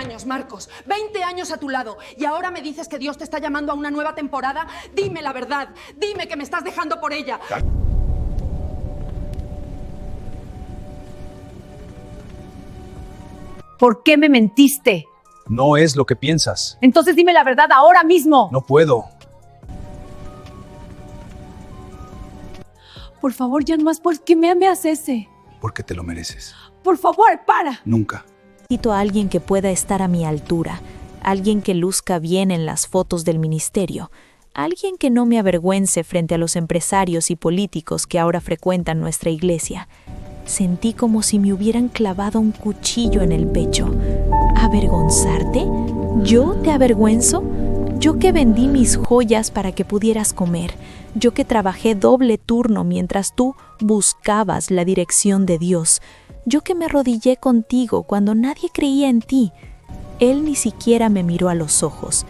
años, Marcos. 20 años a tu lado. Y ahora me dices que Dios te está llamando a una nueva temporada. Dime la verdad. Dime que me estás dejando por ella. ¿Por qué me mentiste? No es lo que piensas. Entonces dime la verdad ahora mismo. No puedo. Por favor, ya nomás, ¿por qué me haces ese? Porque te lo mereces. Por favor, para. Nunca. Necesito a alguien que pueda estar a mi altura, alguien que luzca bien en las fotos del ministerio, alguien que no me avergüence frente a los empresarios y políticos que ahora frecuentan nuestra iglesia. Sentí como si me hubieran clavado un cuchillo en el pecho. ¿Avergonzarte? ¿Yo te avergüenzo? Yo que vendí mis joyas para que pudieras comer. Yo que trabajé doble turno mientras tú buscabas la dirección de Dios. Yo que me arrodillé contigo cuando nadie creía en ti. Él ni siquiera me miró a los ojos.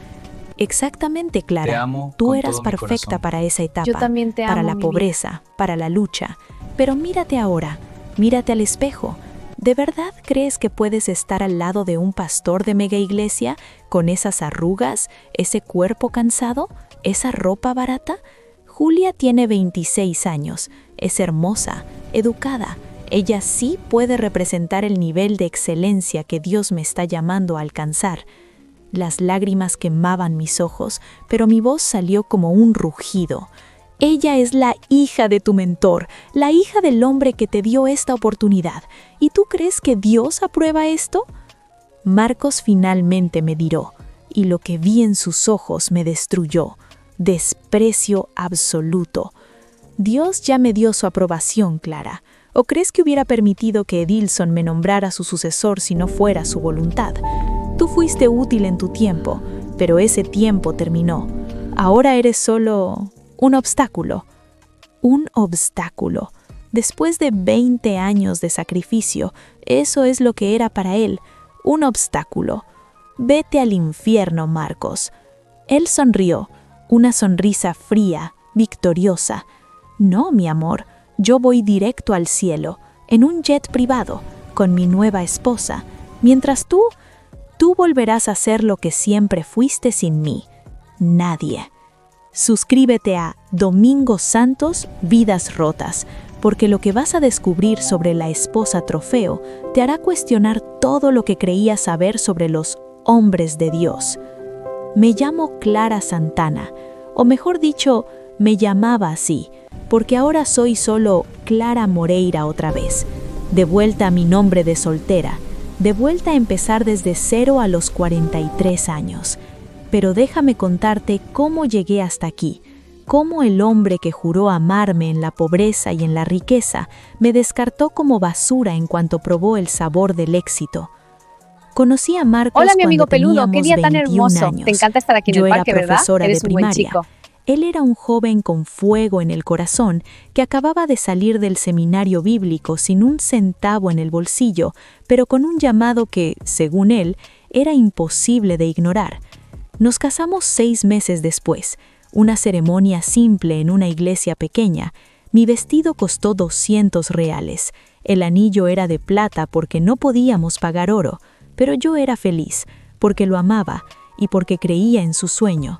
Exactamente, Clara. Te amo Tú con eras todo mi perfecta corazón. para esa etapa. Yo también te amo, para la mi vida. pobreza, para la lucha. Pero mírate ahora, mírate al espejo. ¿De verdad crees que puedes estar al lado de un pastor de mega iglesia con esas arrugas, ese cuerpo cansado, esa ropa barata? Julia tiene 26 años, es hermosa, educada. Ella sí puede representar el nivel de excelencia que Dios me está llamando a alcanzar. Las lágrimas quemaban mis ojos, pero mi voz salió como un rugido. Ella es la hija de tu mentor, la hija del hombre que te dio esta oportunidad. ¿Y tú crees que Dios aprueba esto? Marcos finalmente me diró, y lo que vi en sus ojos me destruyó. Desprecio absoluto. Dios ya me dio su aprobación, Clara. ¿O crees que hubiera permitido que Edilson me nombrara su sucesor si no fuera su voluntad? Tú fuiste útil en tu tiempo, pero ese tiempo terminó. Ahora eres solo un obstáculo. Un obstáculo. Después de 20 años de sacrificio, eso es lo que era para él, un obstáculo. Vete al infierno, Marcos. Él sonrió, una sonrisa fría, victoriosa. No, mi amor, yo voy directo al cielo, en un jet privado, con mi nueva esposa, mientras tú volverás a ser lo que siempre fuiste sin mí. Nadie. Suscríbete a Domingo Santos Vidas Rotas, porque lo que vas a descubrir sobre la esposa trofeo te hará cuestionar todo lo que creías saber sobre los hombres de Dios. Me llamo Clara Santana, o mejor dicho, me llamaba así, porque ahora soy solo Clara Moreira otra vez, de vuelta a mi nombre de soltera, de vuelta a empezar desde cero a los 43 años. Pero déjame contarte cómo llegué hasta aquí, cómo el hombre que juró amarme en la pobreza y en la riqueza me descartó como basura en cuanto probó el sabor del éxito. Conocí a Marcos Hola, mi amigo cuando peludo, qué teníamos día tan 21 hermoso. años. Te encanta estar aquí en Yo el era parque, ¿verdad? profesora Eres de un buen primaria. chico. Él era un joven con fuego en el corazón que acababa de salir del seminario bíblico sin un centavo en el bolsillo, pero con un llamado que, según él, era imposible de ignorar. Nos casamos 6 meses después, una ceremonia simple en una iglesia pequeña. Mi vestido costó 200 reales. El anillo era de plata porque no podíamos pagar oro, pero yo era feliz, porque lo amaba y porque creía en su sueño.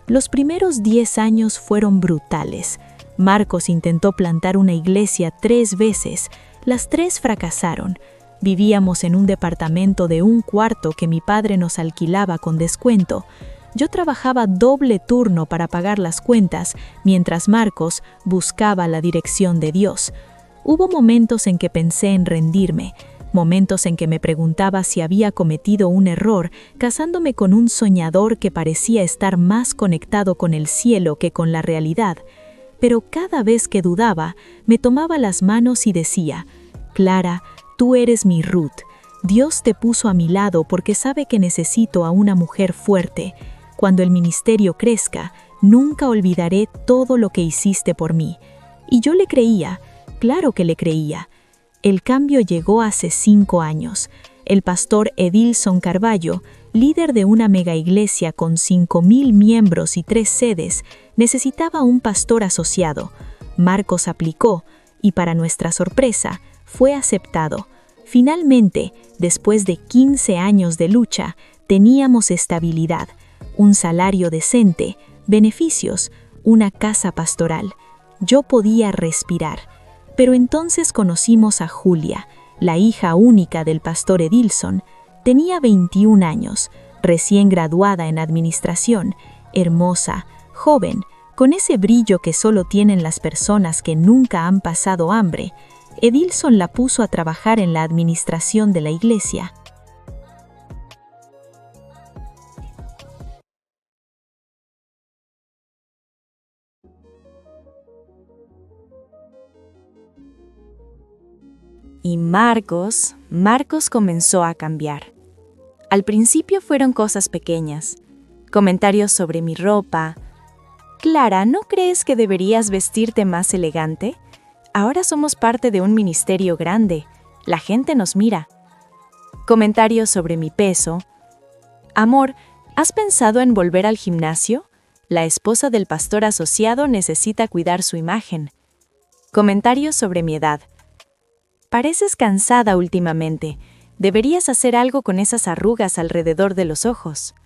Los primeros 10 años fueron brutales. Marcos intentó plantar una iglesia 3 veces. Las 3 fracasaron. Vivíamos en un departamento de 1 cuarto que mi padre nos alquilaba con descuento. Yo trabajaba doble turno para pagar las cuentas, mientras Marcos buscaba la dirección de Dios. Hubo momentos en que pensé en rendirme, momentos en que me preguntaba si había cometido un error casándome con un soñador que parecía estar más conectado con el cielo que con la realidad. Pero cada vez que dudaba, me tomaba las manos y decía: Clara, tú eres mi Ruth. Dios te puso a mi lado porque sabe que necesito a una mujer fuerte. Cuando el ministerio crezca, nunca olvidaré todo lo que hiciste por mí. Y yo le creía, claro que le creía. El cambio llegó hace 5 años. El pastor Edilson Carballo, líder de una mega iglesia con 5,000 miembros y 3 sedes, necesitaba un pastor asociado. Marcos aplicó y, para nuestra sorpresa, fue aceptado. Finalmente, después de 15 años de lucha, teníamos estabilidad, un salario decente, beneficios, una casa pastoral. Yo podía respirar. Pero entonces conocimos a Julia, la hija única del pastor Edilson. Tenía 21 años, recién graduada en administración, hermosa, joven, con ese brillo que solo tienen las personas que nunca han pasado hambre. Edilson la puso a trabajar en la administración de la iglesia. Y Marcos comenzó a cambiar. Al principio fueron cosas pequeñas, comentarios sobre mi ropa. Clara, ¿no crees que deberías vestirte más elegante? Ahora somos parte de un ministerio grande. La gente nos mira. Comentarios sobre mi peso. Amor, ¿has pensado en volver al gimnasio? La esposa del pastor asociado necesita cuidar su imagen. Comentarios sobre mi edad. Pareces cansada últimamente. Deberías hacer algo con esas arrugas alrededor de los ojos.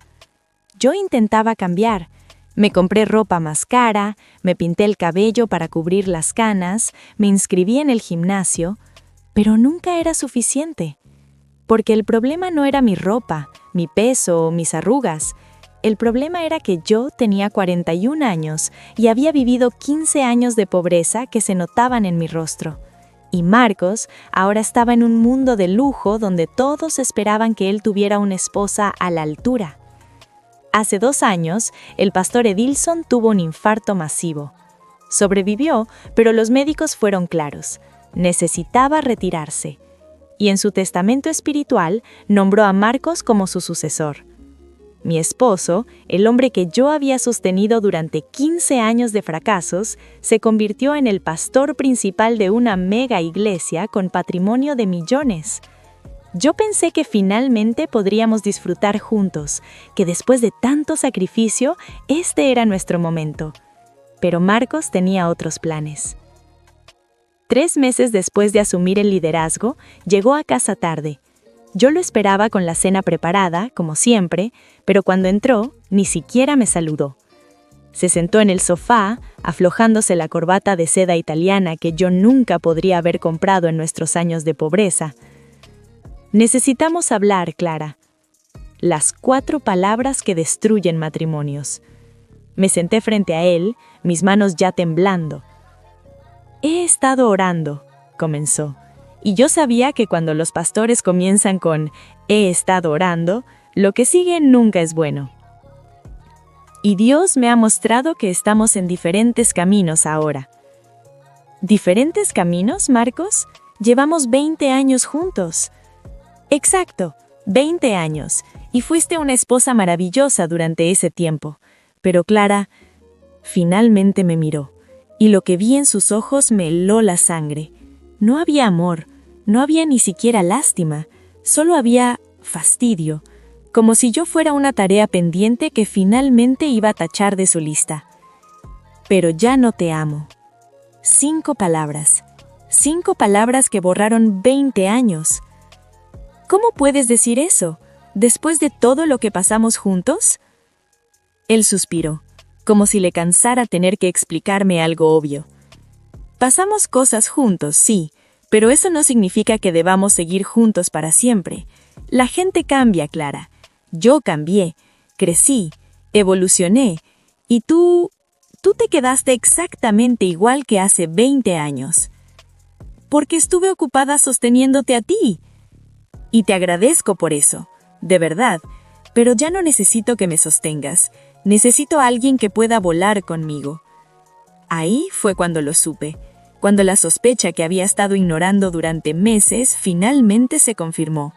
Yo intentaba cambiar. Me compré ropa más cara, me pinté el cabello para cubrir las canas, me inscribí en el gimnasio, pero nunca era suficiente. Porque el problema no era mi ropa, mi peso o mis arrugas. El problema era que yo tenía 41 años y había vivido 15 años de pobreza que se notaban en mi rostro. Y Marcos ahora estaba en un mundo de lujo donde todos esperaban que él tuviera una esposa a la altura. Hace 2 años, el pastor Edilson tuvo un infarto masivo. Sobrevivió, pero los médicos fueron claros. Necesitaba retirarse. Y en su testamento espiritual nombró a Marcos como su sucesor. Mi esposo, el hombre que yo había sostenido durante 15 años de fracasos, se convirtió en el pastor principal de una mega iglesia con patrimonio de millones. Yo pensé que finalmente podríamos disfrutar juntos, que después de tanto sacrificio, este era nuestro momento. Pero Marcos tenía otros planes. 3 meses después de asumir el liderazgo, llegó a casa tarde. Yo lo esperaba con la cena preparada, como siempre, pero cuando entró, ni siquiera me saludó. Se sentó en el sofá, aflojándose la corbata de seda italiana que yo nunca podría haber comprado en nuestros años de pobreza. Necesitamos hablar, Clara. Las 4 palabras que destruyen matrimonios. Me senté frente a él, mis manos ya temblando. He estado orando, comenzó. Y yo sabía que cuando los pastores comienzan con «he estado orando», lo que sigue nunca es bueno. Y Dios me ha mostrado que estamos en diferentes caminos ahora. ¿Diferentes caminos, Marcos? Llevamos 20 años juntos. Exacto, 20 años. Y fuiste una esposa maravillosa durante ese tiempo. Pero Clara, finalmente me miró. Y lo que vi en sus ojos me heló la sangre. No había amor, no había ni siquiera lástima, solo había fastidio, como si yo fuera una tarea pendiente que finalmente iba a tachar de su lista. Pero ya no te amo. 5 palabras. 5 palabras que borraron 20 años. ¿Cómo puedes decir eso, después de todo lo que pasamos juntos? Él suspiró, como si le cansara tener que explicarme algo obvio. Pasamos cosas juntos, sí, pero eso no significa que debamos seguir juntos para siempre. La gente cambia, Clara. Yo cambié, crecí, evolucioné, y tú te quedaste exactamente igual que hace 20 años. Porque estuve ocupada sosteniéndote a ti. Y te agradezco por eso, de verdad, pero ya no necesito que me sostengas. Necesito a alguien que pueda volar conmigo. Ahí fue cuando lo supe. Cuando la sospecha que había estado ignorando durante meses finalmente se confirmó.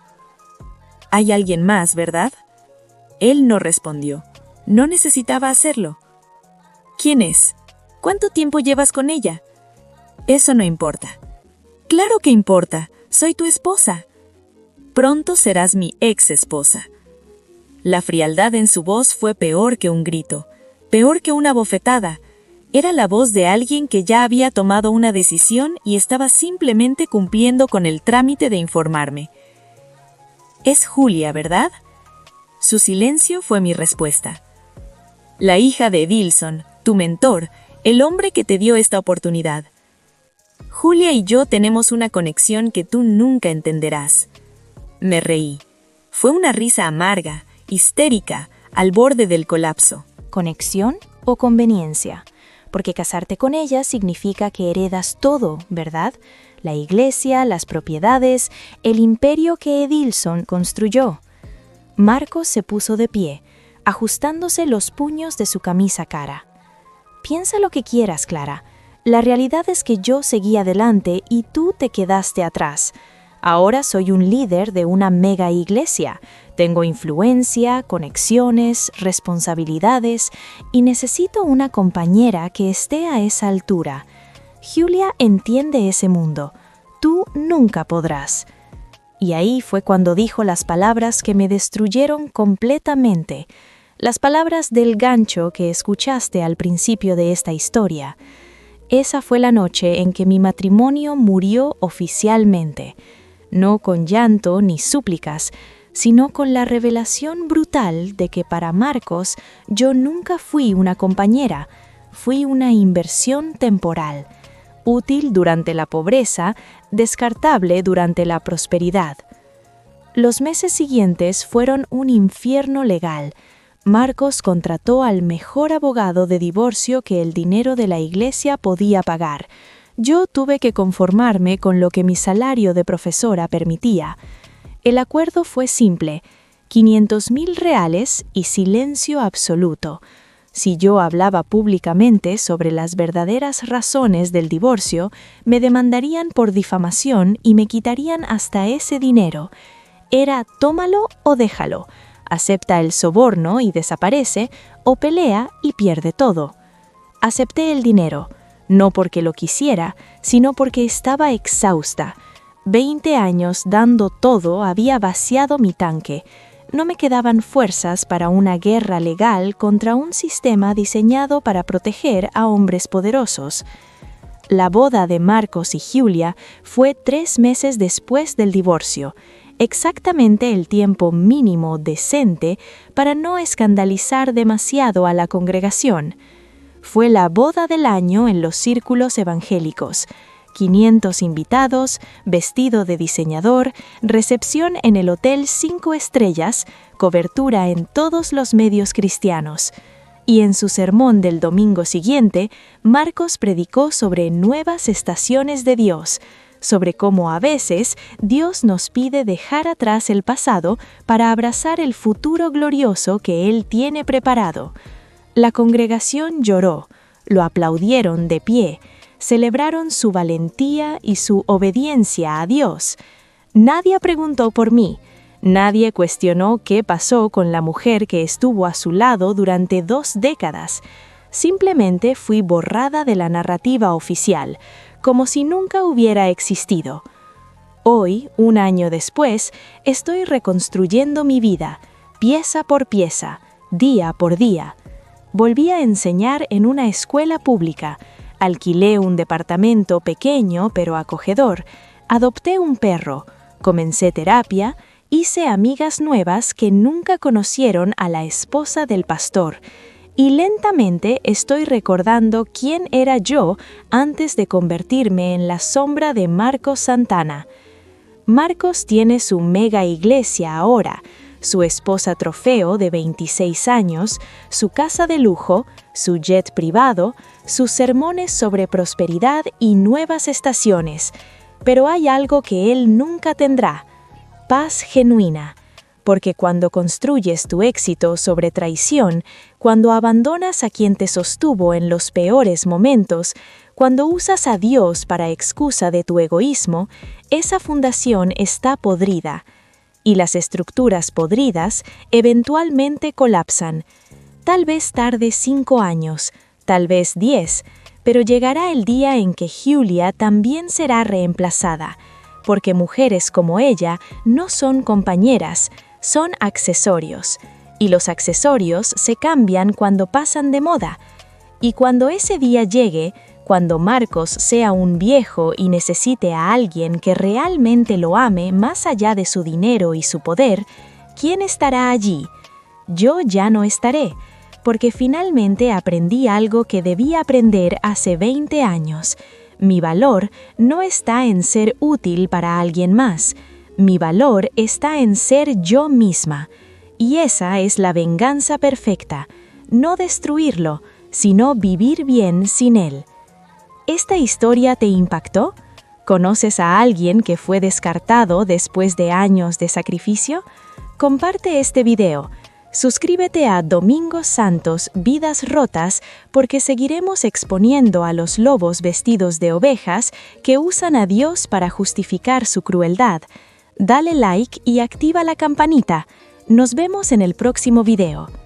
¿Hay alguien más, verdad? Él no respondió. No necesitaba hacerlo. ¿Quién es? ¿Cuánto tiempo llevas con ella? Eso no importa. Claro que importa. Soy tu esposa. Pronto serás mi ex esposa. La frialdad en su voz fue peor que un grito, peor que una bofetada. Era la voz de alguien que ya había tomado una decisión y estaba simplemente cumpliendo con el trámite de informarme. «Es Julia, ¿verdad?». Su silencio fue mi respuesta. «La hija de Edilson, tu mentor, el hombre que te dio esta oportunidad. Julia y yo tenemos una conexión que tú nunca entenderás». Me reí. Fue una risa amarga, histérica, al borde del colapso. ¿Conexión o conveniencia? Porque casarte con ella significa que heredas todo, ¿verdad? La iglesia, las propiedades, el imperio que Edilson construyó. Marcos se puso de pie, ajustándose los puños de su camisa cara. Piensa lo que quieras, Clara. La realidad es que yo seguí adelante y tú te quedaste atrás. Ahora soy un líder de una mega iglesia. Tengo influencia, conexiones, responsabilidades y necesito una compañera que esté a esa altura. Julia entiende ese mundo. Tú nunca podrás. Y ahí fue cuando dijo las palabras que me destruyeron completamente. Las palabras del gancho que escuchaste al principio de esta historia. Esa fue la noche en que mi matrimonio murió oficialmente. No con llanto ni súplicas, sino con la revelación brutal de que para Marcos yo nunca fui una compañera, fui una inversión temporal, útil durante la pobreza, descartable durante la prosperidad. Los meses siguientes fueron un infierno legal. Marcos contrató al mejor abogado de divorcio que el dinero de la iglesia podía pagar. Yo tuve que conformarme con lo que mi salario de profesora permitía. El acuerdo fue simple: 500,000 reales y silencio absoluto. Si yo hablaba públicamente sobre las verdaderas razones del divorcio, me demandarían por difamación y me quitarían hasta ese dinero. Era tómalo o déjalo. Acepta el soborno y desaparece, o pelea y pierde todo. Acepté el dinero. No porque lo quisiera, sino porque estaba exhausta. 20 años dando todo había vaciado mi tanque. No me quedaban fuerzas para una guerra legal contra un sistema diseñado para proteger a hombres poderosos. La boda de Marcos y Julia fue 3 meses después del divorcio, exactamente el tiempo mínimo decente para no escandalizar demasiado a la congregación. Fue la boda del año en los círculos evangélicos. 500 invitados, vestido de diseñador, recepción en el Hotel 5 Estrellas, cobertura en todos los medios cristianos. Y en su sermón del domingo siguiente, Marcos predicó sobre nuevas estaciones de Dios, sobre cómo a veces Dios nos pide dejar atrás el pasado para abrazar el futuro glorioso que Él tiene preparado. La congregación lloró, lo aplaudieron de pie, celebraron su valentía y su obediencia a Dios. Nadie preguntó por mí, nadie cuestionó qué pasó con la mujer que estuvo a su lado durante 2 décadas. Simplemente fui borrada de la narrativa oficial, como si nunca hubiera existido. Hoy, 1 año después, estoy reconstruyendo mi vida, pieza por pieza, día por día. Volví a enseñar en una escuela pública, alquilé un departamento pequeño pero acogedor, adopté un perro, comencé terapia, hice amigas nuevas que nunca conocieron a la esposa del pastor, y lentamente estoy recordando quién era yo antes de convertirme en la sombra de Marcos Santana. Marcos tiene su mega iglesia ahora, su esposa trofeo de 26 años, su casa de lujo, su jet privado, sus sermones sobre prosperidad y nuevas estaciones. Pero hay algo que él nunca tendrá: paz genuina. Porque cuando construyes tu éxito sobre traición, cuando abandonas a quien te sostuvo en los peores momentos, cuando usas a Dios para excusa de tu egoísmo, esa fundación está podrida. Y las estructuras podridas eventualmente colapsan. Tal vez tarde 5 años, tal vez 10, pero llegará el día en que Julia también será reemplazada, porque mujeres como ella no son compañeras, son accesorios, y los accesorios se cambian cuando pasan de moda. Y cuando ese día llegue, cuando Marcos sea un viejo y necesite a alguien que realmente lo ame más allá de su dinero y su poder, ¿quién estará allí? Yo ya no estaré, porque finalmente aprendí algo que debí aprender hace 20 años. Mi valor no está en ser útil para alguien más. Mi valor está en ser yo misma. Y esa es la venganza perfecta. No destruirlo, sino vivir bien sin él. ¿Esta historia te impactó? ¿Conoces a alguien que fue descartado después de años de sacrificio? Comparte este video. Suscríbete a Domingos Santos Vidas Rotas porque seguiremos exponiendo a los lobos vestidos de ovejas que usan a Dios para justificar su crueldad. Dale like y activa la campanita. Nos vemos en el próximo video.